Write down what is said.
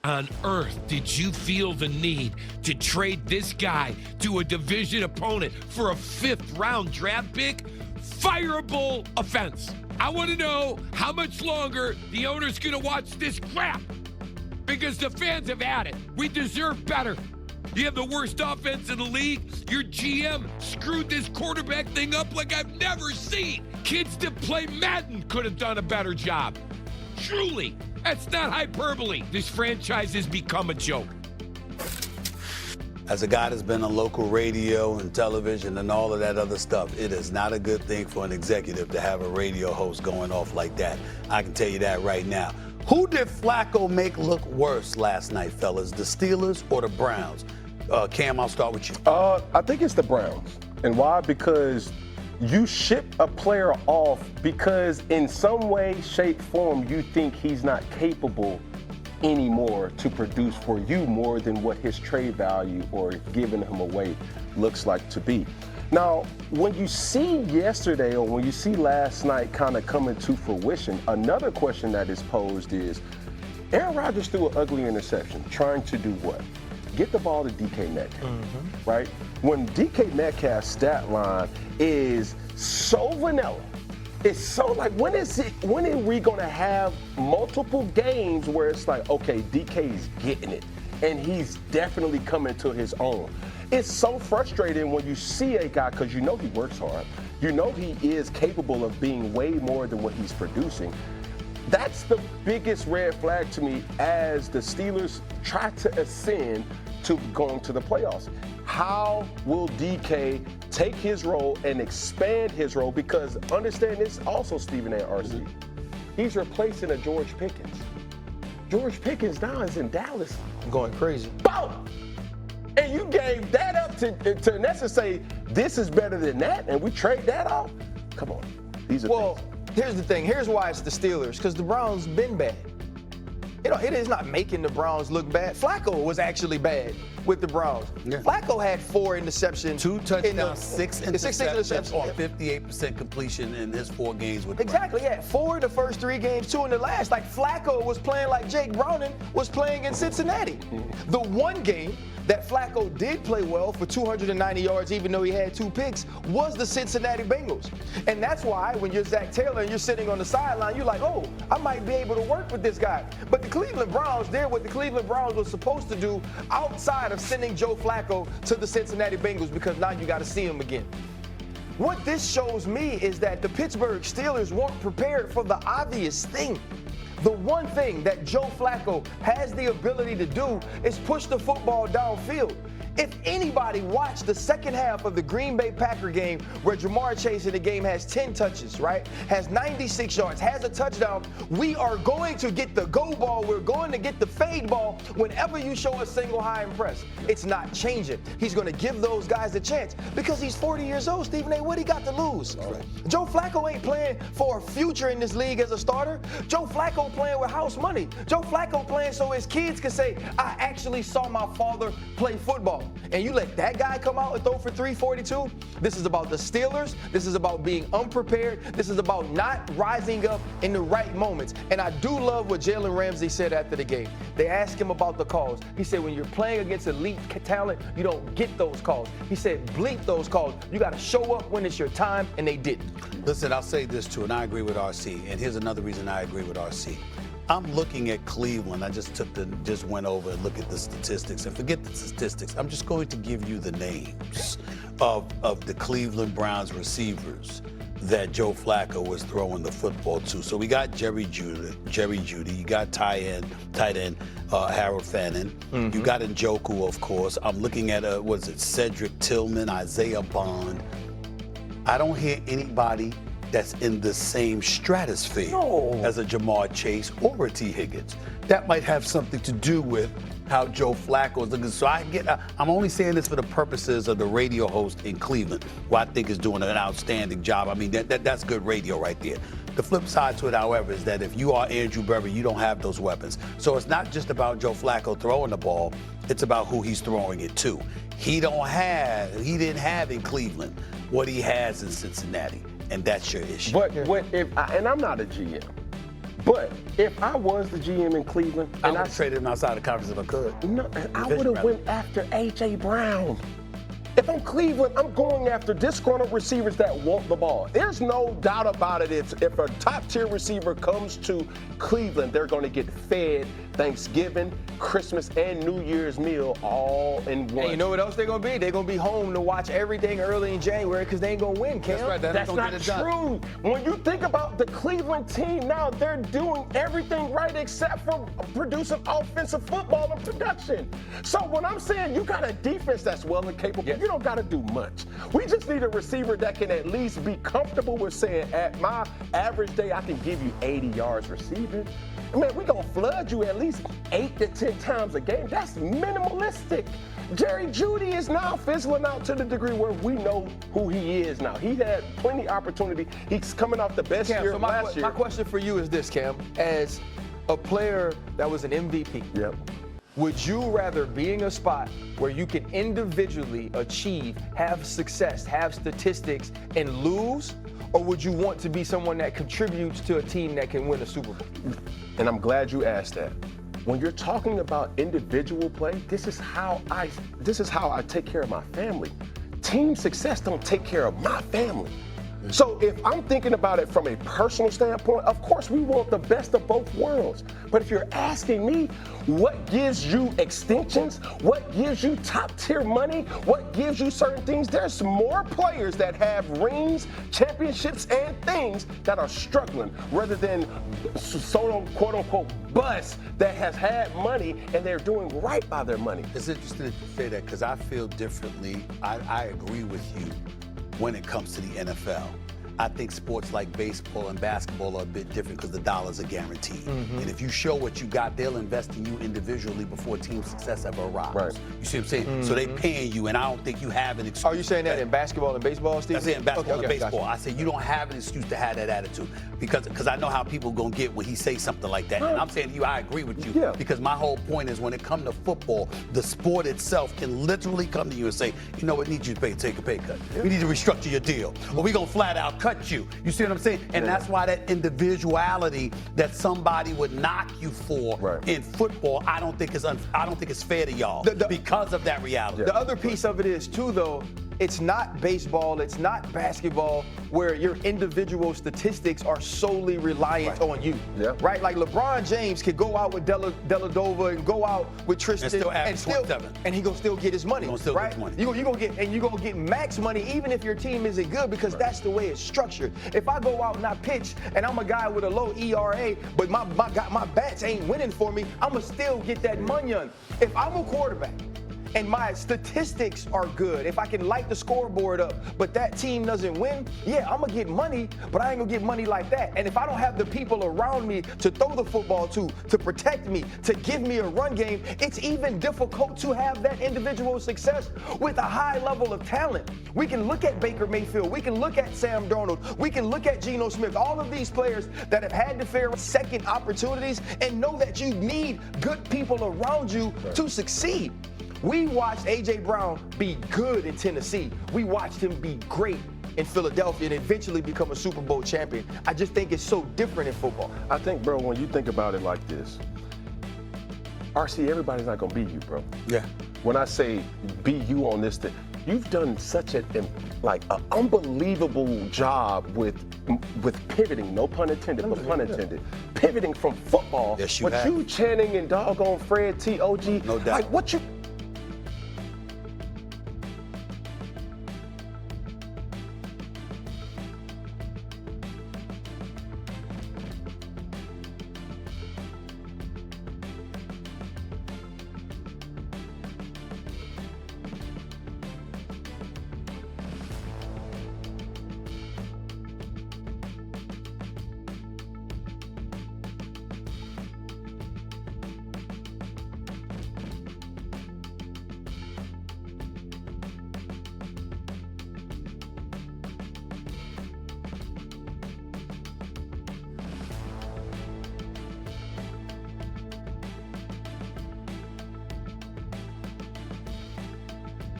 on earth did you feel the need to trade this guy to a division opponent for a 5th-round draft pick? Fireable offense. I want to know how much longer the owner's going to watch this crap, because the fans have had it. We deserve better. You have the worst offense in the league. Your GM screwed this quarterback thing up like I've never seen. Kids that play Madden could have done a better job. Truly, that's not hyperbole. This franchise has become a joke. As a guy that's been on local radio and television and all of that other stuff, it is not a good thing for an executive to have a radio host going off like that. I can tell you that right now. Who did Flacco make look worse last night, fellas? The Steelers or the Browns? Cam, I'll start with you. I think it's the Browns. And why? Because you ship a player off because in some way, shape, form, you think he's not capable anymore to produce for you more than what his trade value or giving him away looks like to be. Now, when you see yesterday or when you see last night kind of coming to fruition, another question that is posed is, Aaron Rodgers threw an ugly interception, trying to do what? Get the ball to DK Metcalf, right? When DK Metcalf's stat line is so vanilla, it's so like, when are we gonna have multiple games where it's like, okay, DK's getting it, and he's definitely coming to his own? It's so frustrating when you see a guy, because you know he works hard, you know he is capable of being way more than what he's producing. That's the biggest red flag to me as the Steelers try to ascend to going to the playoffs. How will DK take his role and expand his role? Because understand this also, Stephen and RC, he's replacing a George Pickens. George Pickens now is in Dallas. Going crazy. Boom! And you gave that up to Nessa say, this is better than that, and we trade that off? Come on. These are things. Here's the thing. Here's why it's the Steelers, because the Browns been bad. You know, it is not making the Browns look bad. Flacco was actually bad with the Browns. Yeah. Flacco had 4 interceptions. 2 touchdowns, 6 interceptions on 58% completion in his 4 games with the Exactly, yeah. 4 in the first 3 games, 2 in the last. Like, Flacco was playing like Jake Browning was playing in Cincinnati. The one game that Flacco did play well for 290 yards, even though he had 2 picks, was the Cincinnati Bengals. And that's why when you're Zach Taylor and you're sitting on the sideline, you're like, oh, I might be able to work with this guy. But the Cleveland Browns did what the Cleveland Browns were supposed to do outside of sending Joe Flacco to the Cincinnati Bengals, because now you got to see him again. What this shows me is that the Pittsburgh Steelers weren't prepared for the obvious thing. The one thing that Joe Flacco has the ability to do is push the football downfield. If anybody watched the second half of the Green Bay Packer game where Jamar Chase in the game has 10 touches, right? Has 96 yards, has a touchdown, we are going to get the go ball. We're going to get the fade ball whenever you show a single high and press. It's not changing. He's going to give those guys a chance because he's 40 years old, Stephen A. What he got to lose? Right. Joe Flacco ain't playing for a future in this league as a starter. Joe Flacco playing with house money. Joe Flacco playing so his kids can say, I actually saw my father play football. And you let that guy come out and throw for 342? This is about the Steelers. This is about being unprepared. This is about not rising up in the right moments. And I do love what Jalen Ramsey said after the game. They asked him about the calls. He said, when you're playing against elite talent, you don't get those calls. He said, bleep those calls. You got to show up when it's your time, and they didn't. Listen, I'll say this too, and I agree with RC. And here's another reason I agree with RC. I'm looking at Cleveland. I just went over and looked at the statistics. And forget the statistics. I'm just going to give you the names of the Cleveland Browns receivers that Joe Flacco was throwing the football to. So we got Jerry Jeudy. You got tight end Harold Fannin. Mm-hmm. You got Njoku, of course. I'm looking at Cedric Tillman, Isaiah Bond. I don't hear anybody that's in the same stratosphere as a Jamar Chase or a T. Higgins. That might have something to do with how Joe Flacco is looking. So I'm only saying this for the purposes of the radio host in Cleveland, who I think is doing an outstanding job. I mean, that's good radio right there. The flip side to it, however, is that if you are Andrew Berry, you don't have those weapons. So it's not just about Joe Flacco throwing the ball, it's about who he's throwing it to. He didn't have in Cleveland what he has in Cincinnati. And that's your issue. But and I'm not a GM, But if I was the GM in Cleveland, I would have traded him outside the conference if I could. no, I would have went after A.J. Brown. If I'm Cleveland, I'm going after disgruntled receivers that want the ball. There's no doubt about it. If a top-tier receiver comes to Cleveland, they're going to get fed Thanksgiving, Christmas, and New Year's meal all in one. And you know what else they're going to be? They're going to be home to watch everything early in January because they ain't going to win, Cam. That's right. That's not true. When you think about the Cleveland team now, they're doing everything right except for producing offensive football and production. So when I'm saying you got a defense that's well and capable, you don't got to do much. We just need a receiver that can at least be comfortable with saying, at my average day, I can give you 80 yards receiving. Man, we're going to flood you at least 8 to 10 times a game. That's minimalistic. Jerry Jeudy is now fizzling out to the degree where we know who he is now. He had plenty of opportunity. He's coming off the best Cam, year so last year. My question for you is this, Cam. As a player that was an MVP, Yep. would you rather be in a spot where you can individually achieve, have success, have statistics, and lose? Or would you want to be someone that contributes to a team that can win a Super Bowl? And I'm glad you asked that. When you're talking about individual play, this is how I take care of my family. Team success don't take care of my family. So if I'm thinking about it from a personal standpoint, of course we want the best of both worlds. But if you're asking me what gives you extinctions, what gives you top tier money, what gives you certain things, there's more players that have rings, championships, and things that are struggling rather than quote unquote bust that has had money and they're doing right by their money. It's interesting that you say that because I feel differently. I agree with you when it comes to the NFL. I think sports like baseball and basketball are a bit different because the dollars are guaranteed. And if you show what you got, they'll invest in you individually before team success ever arrives. Right. You see what I'm saying? So they paying you, and I don't think you have an excuse. Are you saying that in basketball and baseball, Steve? I say in basketball Okay, and baseball. gotcha. I say you don't have an excuse to have that attitude because I know how people gonna get when he says something like that. And I'm saying to you, I agree with you. Yeah. Because my whole point is when it comes to football, the sport itself can literally come to you and say, you know what, we need you to take a pay cut. We need to restructure your deal. Or we gonna flat out cut you. You see what I'm saying? And that's why that individuality that somebody would knock you for in football, I don't think it's fair to y'all because of that reality. The other piece of it is too, though, it's not baseball, it's not basketball where your individual statistics are solely reliant on you. Yeah. Right? Like LeBron James could go out with Deladova and go out with Tristan and he gonna still get his money. Right? You're gonna get max money even if your team isn't good because that's the way it's structured. If I go out and I pitch and I'm a guy with a low ERA, but my bats ain't winning for me, I'ma still get that money. If I'm a quarterback and my statistics are good, if I can light the scoreboard up, but that team doesn't win, yeah, I'm gonna get money, but I ain't gonna get money like that. And if I don't have the people around me to throw the football to protect me, to give me a run game, it's even difficult to have that individual success with a high level of talent. We can look at Baker Mayfield, we can look at Sam Darnold, we can look at Geno Smith, all of these players that have had to fair second opportunities and know that you need good people around you to succeed. We watched A.J. Brown be good in Tennessee. We watched him be great in Philadelphia and eventually become a Super Bowl champion. I just think it's so different in football. I think, bro, when you think about it like this, RC, everybody's not gonna be you, bro. Yeah. When I say be you on this thing, you've done such an unbelievable job with pivoting, no pun intended, but pun intended, pivoting from football. Yes, you but have. you Channing and doggone Fred T.O.G. No doubt. Like what you